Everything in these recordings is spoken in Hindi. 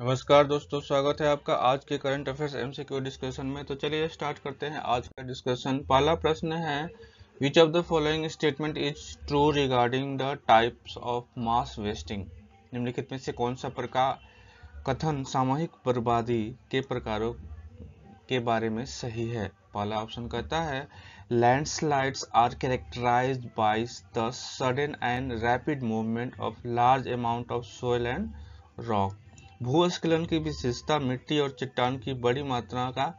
नमस्कार दोस्तों, स्वागत है आपका आज के करंट अफेयर्स एमसीक्यू डिस्कशन में। तो चलिए स्टार्ट करते हैं आज का डिस्कशन। पहला प्रश्न है, which of the following statement is true regarding the types of mass wasting. निम्नलिखित में से कौन सा प्रकार कथन सामूहिक बर्बादी के प्रकारों के बारे में सही है। पहला ऑप्शन कहता है, landslides are characterised by the sudden and rapid movement of large amount of soil and rock. भूस्खलन की विशेषता मिट्टी और चट्टान की बड़ी मात्रा का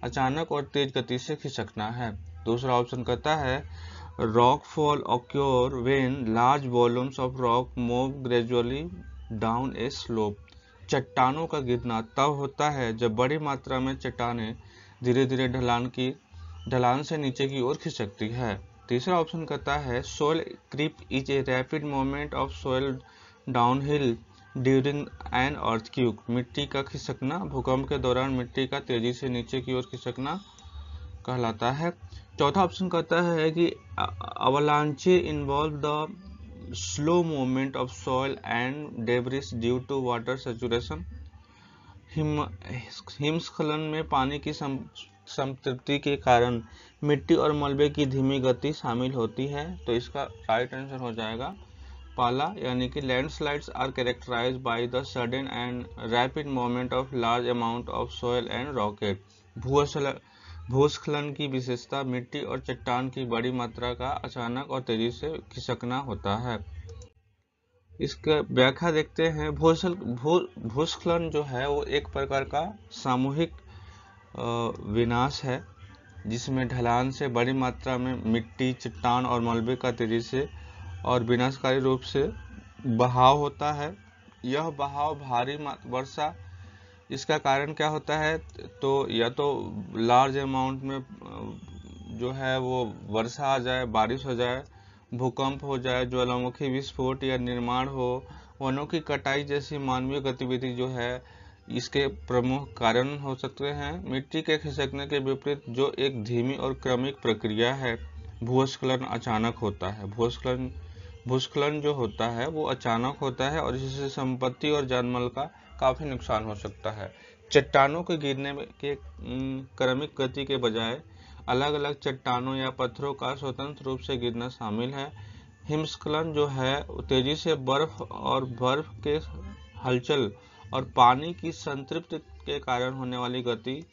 अचानक और तेज गति से खिसकना है। दूसरा ऑप्शन कहता है, rock fall occur when large volumes of rock move gradually down A slope. चट्टानों का गिरना तब होता है जब बड़ी मात्रा में चट्टानें धीरे धीरे ढलान से नीचे की ओर खिसकती है। तीसरा ऑप्शन कहता है, soil creep is a rapid movement of soil downhill during an earthquake. मिट्टी का खिसकना भूकंप के दौरान मिट्टी का तेजी से नीचे की ओर खिसकना कहलाता है। चौथा ऑप्शन कहता है कि avalanche involve the slow movement of soil and debris due to water saturation. हिमस्खलन में पानी की संतृप्ति के कारण मिट्टी और मलबे की धीमी गति शामिल होती है। तो इसका राइट आंसर हो जाएगा पहला, यानी कि landslides are characterised by the sudden and rapid movement of large amount of soil and rocket. भूस्खलन की विशेषता मिट्टी और चट्टान की बड़ी मात्रा का अचानक और तेजी से खिसकना होता है। इसका व्याख्या देखते हैं। भूस्खलन जो है वो एक प्रकार का सामूहिक विनाश है जिसमें ढलान से बड़ी मात्रा में मिट्टी, चट्टान और मलबे का तेजी से और विनाशकारी रूप से बहाव होता है। यह बहाव भारी वर्षा, इसका कारण क्या होता है, तो या तो लार्ज अमाउंट में जो है वो वर्षा आ जाए, बारिश हो जाए, भूकंप हो जाए, ज्वालामुखी विस्फोट या निर्माण हो, वनों की कटाई जैसी मानवीय गतिविधि जो है इसके प्रमुख कारण हो सकते हैं। मिट्टी के खिसकने के विपरीत जो एक धीमी और क्रमिक प्रक्रिया है, भूस्खलन अचानक होता है। भूस्खलन जो होता है वो अचानक होता है और इससे संपत्ति और जानमाल का काफी नुकसान हो सकता है। चट्टानों के गिरने के क्रमिक गति के बजाय अलग अलग चट्टानों या पत्थरों का स्वतंत्र रूप से गिरना शामिल है। हिमस्खलन जो है तेजी से बर्फ के हलचल और पानी की संतृप्ति के कारण होने वाली गति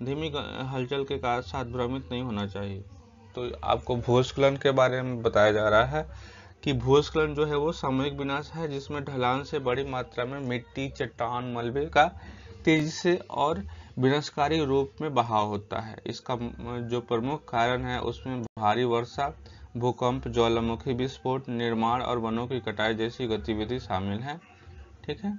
धीमी हलचल के साथ भ्रमित नहीं होना चाहिए। तो आपको भूस्खलन के बारे में बताया जा रहा है कि भूस्खलन जो है वो सामूहिक विनाश है जिसमें ढलान से बड़ी मात्रा में मिट्टी, चट्टान, मलबे का तेजी से और विनाशकारी रूप में बहाव होता है। इसका जो प्रमुख कारण है उसमें भारी वर्षा, भूकंप, ज्वालामुखी विस्फोट, निर्माण और वनों की कटाई जैसी गतिविधि शामिल है। ठीक है।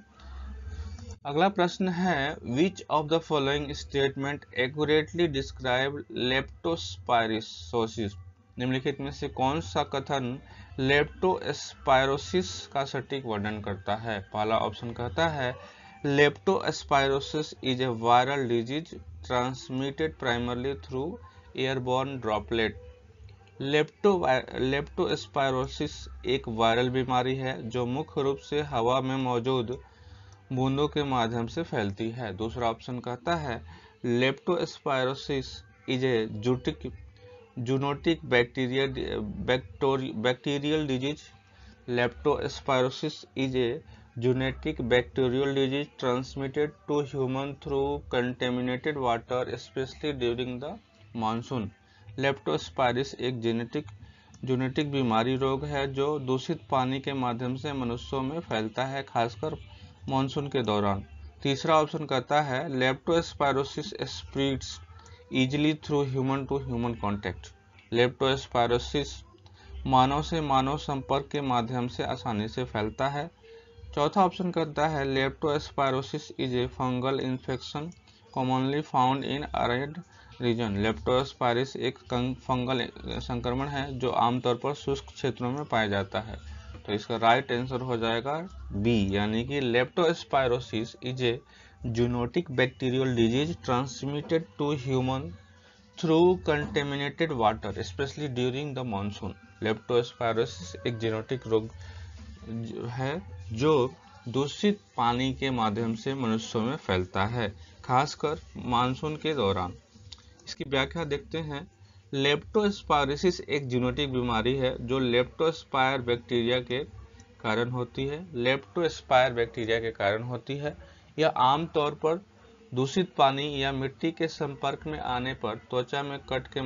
अगला प्रश्न है, which of the following statement accurately describe leptospirosis. निम्नलिखित में से कौन सा कथन लेप्टोस्पाइरोसिस का सटीक वर्णन करता है। पहला ऑप्शन कहता है, leptospirosis is A viral disease transmitted primarily through airborne droplet. Leptospirosis एक वायरल बीमारी है जो मुख्य रूप से हवा में मौजूद बूंदों के माध्यम से फैलती है। दूसरा ऑप्शन कहता है, leptospirosis is a zoonotic bacterial disease. Leptospirosis is a zoonotic bacterial disease transmitted to human through contaminated water specially during the monsoon. Leptospirosis एक जूनेटिक बीमारी रोग है जो दूषित पानी के माध्यम से मनुष्यों में फैलता है, खासकर मानसून के दौरान। तीसरा ऑप्शन कहता है, leptospirosis spreads easily through human to human contact. Leptospirosis मानव से मानव संपर्क के माध्यम से आसानी से फैलता है। चौथा ऑप्शन कहता है, leptospirosis is a fungal infection commonly found in arid region. Leptospirosis एक फंगल संक्रमण है जो आमतौर पर शुष्क क्षेत्रों में पाया जाता है। तो इसका राइट आंसर हो जाएगा बी, यानी कि leptospirosis is a zoonotic bacterial disease transmitted to human through contaminated water specially during the monsoon. Leptospirosis एक जेनेटिक रोग है जो दूषित पानी के माध्यम से मनुष्यों में फैलता है, खासकर मानसून के दौरान। इसकी व्याख्या देखते हैं। लेप्टोस्पायरोसिस एक जीनोटिक बीमारी है जो लेप्टोस्पायर बैक्टीरिया के कारण होती है। लेप्टोस्पायर बैक्टीरिया के कारण होती है। यह आमतौर पर दूषित पानी या मिट्टी के संपर्क में आने पर त्वचा में कट के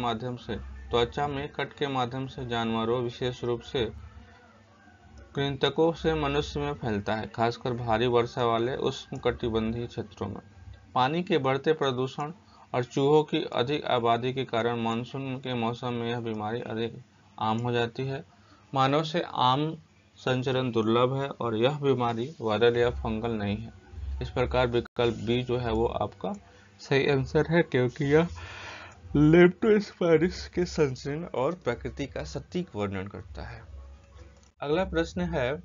माध्यम से जानवरों, विशेष रूप से कृंतकों से मनुष्य में फैलता है, खासकर भारी वर्षा वाले उष्णकटिबंधीय क्षेत्रों में। पानी के बढ़ते प्रदूषण और चूहों की अधिक आबादी के कारण मानसून के मौसम में यह बीमारी अधिक आम हो जाती है। मानव से आम संचरण दुर्लभ है और यह बीमारी वायरल या फंगल नहीं है। इस प्रकार विकल्प बी जो है वो आपका सही आंसर है, क्योंकि यह लेप्टोस्पायरोसिस के संचरण और प्रकृति का सटीक वर्णन करता है। अगला प्रश्न है,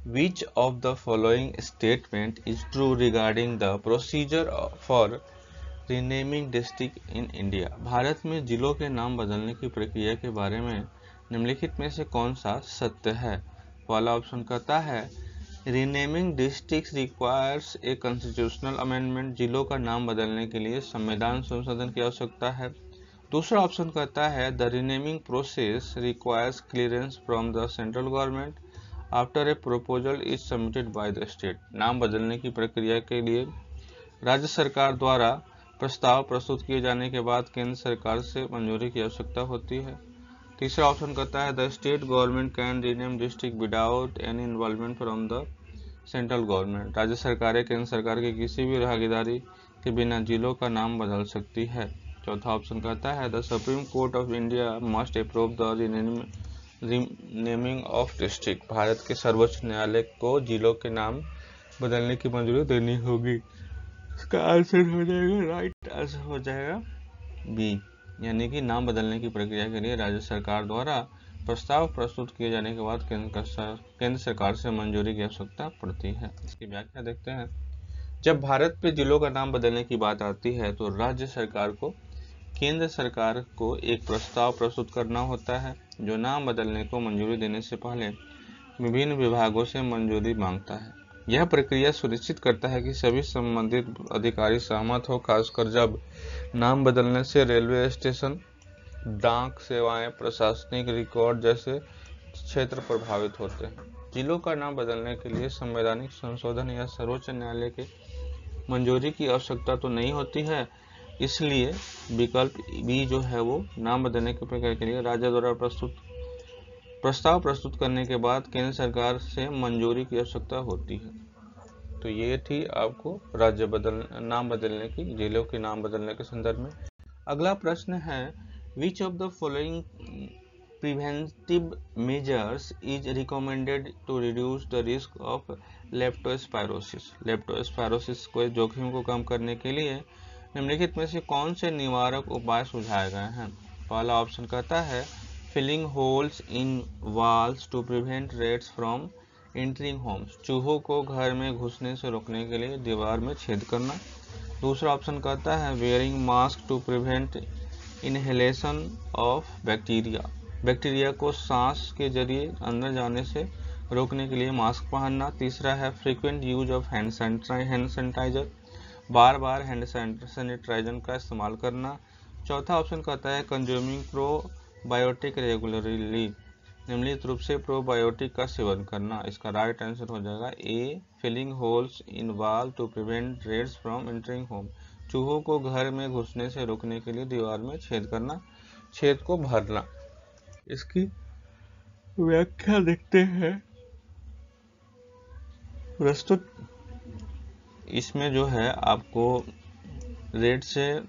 Which of the following statement is true regarding the procedure for renaming district in India? Bharat में जिलों के नाम बदलने की प्रक्रिया के बारे में निम्नलिखित में से कौन सा सत्य है? पहला ऑप्शन कहता है renaming district requires a constitutional amendment, जिलों का नाम बदलने के लिए संविधान संशोधन की आवश्यकता है। दूसरा ऑप्शन कहता है the renaming process requires clearance from the central government after a proposal is submitted by the state, नाम बदलने की प्रक्रिया के लिए राज्य सरकार द्वारा प्रस्ताव प्रस्तुत किए जाने के बाद केंद्र सरकार से मंजूरी की आवश्यकता होती है। तीसरा ऑप्शन कहता है the state government can rename district without any involvement from the central government, राज्य सरकारें केंद्र सरकार की किसी भी भागीदारी के बिना जिलों का नाम बदल सकती है। चौथा ऑप्शन कहता है the supreme court of India must approve the renaming of district, Bharat के सर्वोच्च न्यायालय को जिलों के नाम बदलने की मंजूरी देनी होगी। इसका आंसर हो जाएगा, राइट आंसर हो जाएगा बी, यानी कि नाम बदलने की प्रक्रिया के लिए राज्य सरकार द्वारा प्रस्ताव प्रस्तुत किए जाने के बाद केंद्र सरकार से मंजूरी की आवश्यकता पड़ती है। इसकी व्याख्या देखते हैं। जब भारत पे जिलों का नाम बदलने की बात आती है तो राज्य सरकार को केंद्र सरकार को एक प्रस्ताव प्रस्तुत करना होता है जो नाम बदलने को मंजूरी देने से पहले विभिन्न विभागों से मंजूरी मांगता है। यह प्रक्रिया सुनिश्चित करता है कि सभी संबंधित अधिकारी सहमत हो, खासकर जब नाम बदलने से रेलवे स्टेशन, डाक सेवाएं, प्रशासनिक रिकॉर्ड जैसे क्षेत्र प्रभावित होते हैं। जिलों का नाम बदलने के लिए संवैधानिक संशोधन या सर्वोच्च न्यायालय के मंजूरी की आवश्यकता तो नहीं होती है, इसलिए विकल्प बी जो है वो नाम बदलने की प्रक्रिया के लिए राज्य द्वारा प्रस्ताव प्रस्तुत करने के बाद केंद्र सरकार से मंजूरी की आवश्यकता होती है। तो ये थी आपको नाम बदलने की, जिलों के नाम बदलने के संदर्भ में। अगला प्रश्न है which of the following preventive measures is recommended to reduce the risk of leptospirosis, leptospirosis को जोखिम को कम करने के लिए निम्नलिखित में से कौन से निवारक उपाय सुझाए गए हैं? पहला ऑप्शन कहता है filling holes in walls to prevent rats from entering homes, चूहों को घर में घुसने से रोकने के लिए दीवार में छेद करना। दूसरा ऑप्शन कहता है wearing mask to prevent inhalation of bacteria को सांस के जरिए अंदर जाने से रोकने के लिए मास्क पहनना। तीसरा है frequent use of hand sanitiser, बार बार हैंड सैनिटाइजर का इस्तेमाल करना। चौथा ऑप्शन कहता है कंज्यूमिंग प्रोबायोटिक रेगुलरली, निम्नलिखित रूप से प्रोबायोटिक का सेवन करना। इसका राइट आंसर हो जाएगा A, filling holes in wall to prevent rats from entering home, चूहों को घर में घुसने से रोकने के लिए दीवार में छेद करना, छेद को भरना। इसकी व्याख्या देखते हैं। प्रस्तुत इसमें जो है आपको रेट से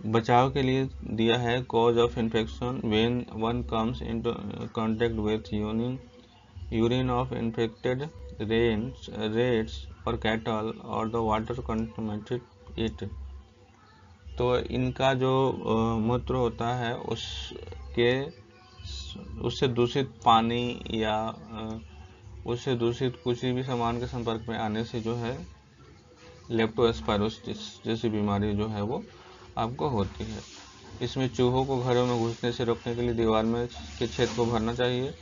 बचाव के लिए दिया है cause of infection when one comes into contact with urine of infected rates और कैटल और द वाटर कंटामिनेटेड इट। तो इनका जो मूत्र होता है उससे दूषित पानी या उससे दूषित किसी भी सामान के संपर्क में आने से जो है लेप्टोस्पायरोसिस जैसी बीमारी जो है वो आपको होती है। इसमें चूहों को घरों में घुसने से रोकने के लिए दीवार में के छेद को भरना चाहिए।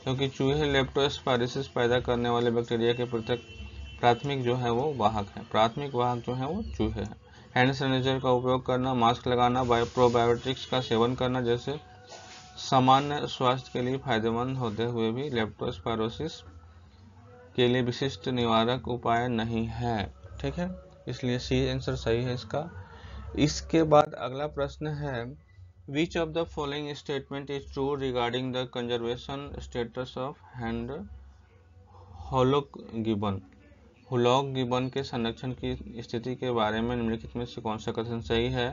क्योंकि चूहे लेप्टोस्पायरोसिस पैदा करने वाले बैक्टीरिया के प्राथमिक जो है वो वाहक है। प्राथमिक वाहक जो है वो चूहे हैं। हैंड सैनिटाइजर का उपयोग करना, मास्क लगाना, प्रोबायोटिक्स का सेवन करना जैसे सामान्य स्वास्थ्य के लिए फायदेमंद होते हुए भी लेप्टोस्पायरोसिस के लिए विशिष्ट निवारक उपाय नहीं है। ठीक है, इसलिए सी आंसर सही है इसका। इसके बाद अगला प्रश्न है, which of the following statement is true regarding the conservation status of hand hoolock gibbon. Hoolock gibbon के संरक्षण की स्थिति के बारे में निम्नलिखित में से कौन सा कथन सही है।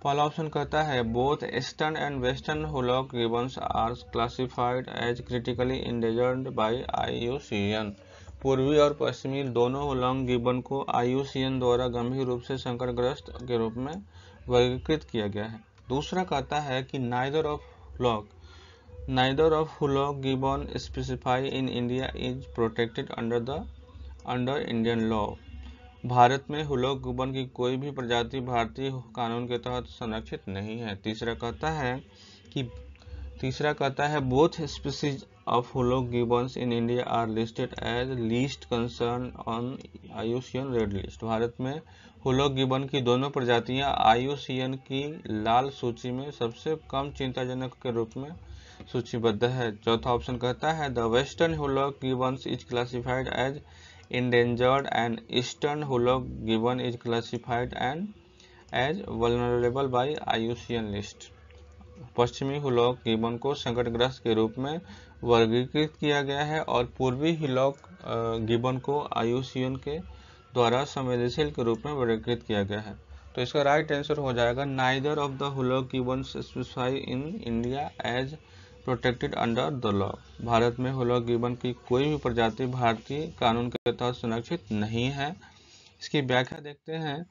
पहला ऑप्शन कहता है both eastern and western hoolock gibbons are classified as critically endangered by IUCN। पूर्वी और पश्चिमी दोनों हुलॉक गिबन को IUCN द्वारा गंभीर रूप से संकटग्रस्त के रूप में वर्गीकृत किया गया है। दूसरा कहता है कि neither of hoolock gibbon specify in India is protected under Indian law. भारत में हुलॉक गिबन की कोई भी प्रजाति भारतीय कानून के तहत संरक्षित नहीं है। तीसरा कहता है both species of hoolock gibbons in India are listed as least concern on IUCN red list. भारत में हुलॉक गिबन की दोनों प्रजातियां IUCN की लाल सूची में सबसे कम चिंताजनक के रूप में सूचीबद्ध है। चौथा ऑप्शन कहता है the western hoolock gibbons is classified as endangered and eastern hoolock gibbon is classified and as vulnerable by IUCN list। पश्चिमी हुलॉक गिबन को संकटग्रस्त के रूप में वर्गीकृत किया गया है और पूर्वी हुलॉक गिबन को IUCN के द्वारा संवेदनशील के रूप में वर्गीकृत किया गया है। तो इसका राइट आंसर हो जाएगा neither of the hoolock gibbons specify in India as protected under the law. भारत में हुलॉक गिबन की कोई भी प्रजाति भारतीय कानून के तहत संरक्षित नहीं है। इसकी व्याख्या देखते हैं।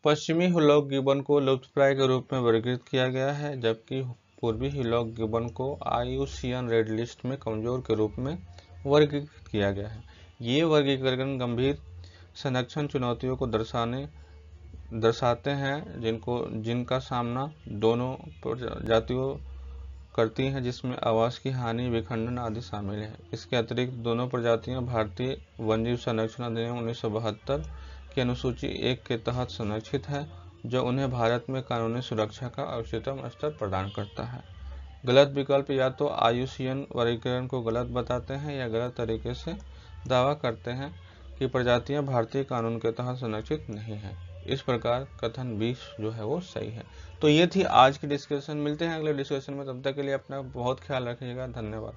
पश्चिमी हुलॉक गिबन को लुप्तप्राय के रूप में वर्गीकृत किया गया है, जबकि पूर्वी हुलॉक गिबन को IUCN रेड लिस्ट में कमजोर के रूप में वर्गीकृत किया गया है। ये वर्गीकरण गंभीर संरक्षण चुनौतियों को दर्शाते हैं जिनका सामना दोनों प्रजातियों करती हैं, जिसमें आवास की हानि, विखंडन आदि शामिल है। इसके अतिरिक्त दोनों प्रजातियां भारतीय वन्यजीव संरक्षण अधिनियम 1972 की अनुसूची 1 के तहत संरक्षित है, जो उन्हें भारत में कानूनी सुरक्षा का उच्चतम स्तर प्रदान करता है। गलत विकल्प या तो IUCN वर्गीकरण को गलत बताते हैं या गलत तरीके से दावा करते हैं कि प्रजातियां भारतीय कानून के तहत संरक्षित नहीं है। इस प्रकार कथन 20 जो है वो सही है। तो ये थी आज की डिस्कशन। मिलते हैं अगले डिस्कशन में, तब तक के लिए अपना बहुत ख्याल रखिएगा। धन्यवाद।